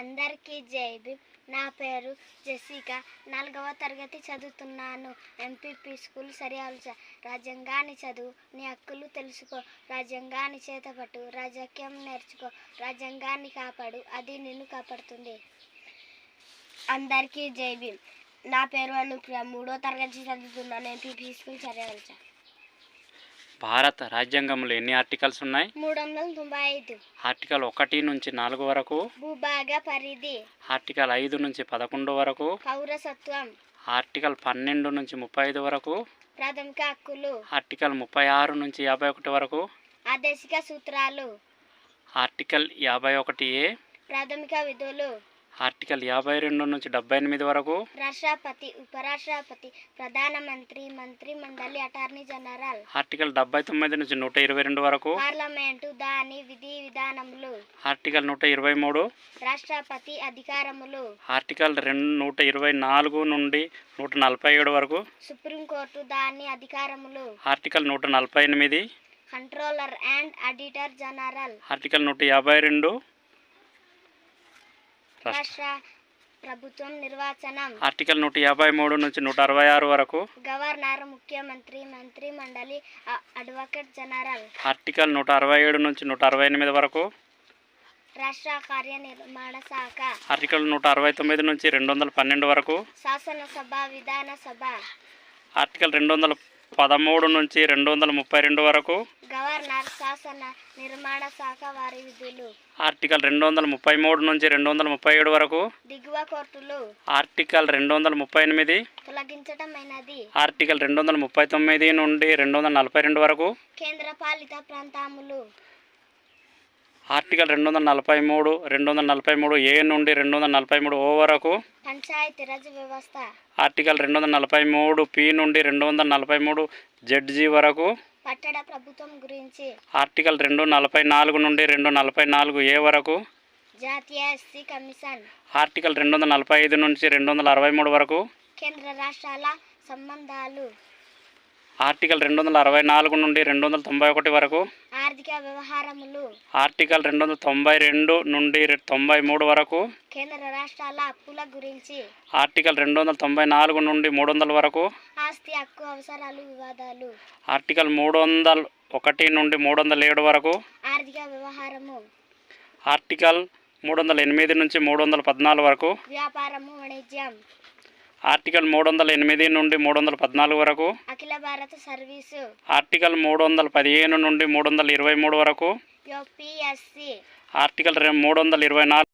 అందరికీ జై భీమ్. నా పేరు జెసికా. 4వ తరగతి చదువుతున్నాను. ఎంపీపీ స్కూల్ సరియాల్చ. రాజ్యాంగాన్ని చదువు, నీ హక్కులు తెలుసుకో, రాజ్యాంగాన్ని చేతపట్టు, రాజకీయం నేర్చుకో, రాజ్యాంగాన్ని కాపాడు, అది నిన్ను కాపాడుతుంది. అందరికీ జై భీమ్. నా పేరు అనుప్రియ. 3వ తరగతి చదువుతున్నాను. ఎంపీపీ స్కూల్ సరియాల్చ. భారత రాజ్యాంగంలో ఎన్ని ఆర్టికల్స్ ఉన్నాయి? 395. ఆర్టికల్ 1 నుంచి 4 వరకు, భూభాగ పరిధి. ఆర్టికల్ 5 నుంచి 11 వరకు, పౌరసత్వం. ఆర్టికల్ 12 నుంచి 35 వరకు, ప్రాథమిక హక్కులు. ఆర్టికల్ 36 నుంచి 51 వరకు, ఆదేశిక సూత్రాలు. ఆర్టికల్ 51A, ప్రాథమిక విధులు. ఆర్టికల్ 52 నుంచి 78 వరకు, రాష్ట్రపతి, ఉపరాష్ట్రపతి, ప్రధానమంత్రి, మంత్రి మండలి, అటార్నీ జనరల్. ఆర్టికల్ 79 నుంచి 122 వరకు, పార్లమెంటు, దాని విధి విధానములు. ఆర్టికల్ 123, రాష్ట్రపతి అధికారములు. ఆర్టికల్ 124 నుండి 147 వరకు, సుప్రీంకోర్టు, దాని అధికారములు. Article 148, controller and auditor general. Article 152, రాష్ట్ర ప్రభుత్వం నిర్వచనం. ఆర్టికల్ 153 నుంచి 166 వరకు, గవర్నర్, ముఖ్యమంత్రి, మంత్రి మండలి, అడ్వకేట్ జనరల్. ఆర్టికల్ 167 నుంచి 168 వరకు, రాష్ట్ర కార్యనిర్మాణ శాఖ. ఆర్టికల్ 169 నుంచి 212 వరకు, శాసనసభ, విధానసభ. ఆర్టికల్ 213 నుంచి 232 వరకు, గవర్నర్, శాసన నిర్మాణ శాఖ వారి విధులు. ఆర్టికల్ 233 నుంచి 237 వరకు, దిగువ కోర్టులు. ఆర్టికల్ 238, తొలగించటమైనది. ఆర్టికల్ 239 నుండి 242 వరకు, కేంద్ర పాలిత ప్రాంతములు. ఆర్టికల్ 243, 243A నుండి 243O వరకు, పంచాయతీరాజ్ వ్యవస్థ. ఆర్టికల్ 243P నుండి 243ZG వరకు, పట్టణ ప్రభుత్వం గురించి. ఆర్టికల్ 244 నుండి 244A వరకు, జాతీయ ఎస్సీ కమిషన్. ఆర్టికల్ 245 నుంచి 263 వరకు, కేంద్ర రాష్ట్రాల సంబంధాలు. ఆర్టికల్ 264 నుండి 291 వరకు, ఆర్థిక వ్యవహారములు. ఆర్టికల్ 292 నుండి 93 వరకు, కేంద్ర రాష్ట్రాల అప్పుల గురించి. ఆర్టికల్ 294 నుండి 300 వరకు, ఆస్తి హక్కు అవసరాలు, వివాదాలు. ఆర్టికల్ 301 నుండి 307 వరకు, ఆర్థిక వ్యవహారము. ఆర్టికల్ 308 నుంచి 314 వరకు, వ్యాపారము, వాణిజ్యం. ఆర్టికల్ 308 నుండి 314 వరకు, అఖిల భారత సర్వీసు. ఆర్టికల్ 315 నుండి 323 వరకు, యూపీఎస్సీ. ఆర్టికల్ 324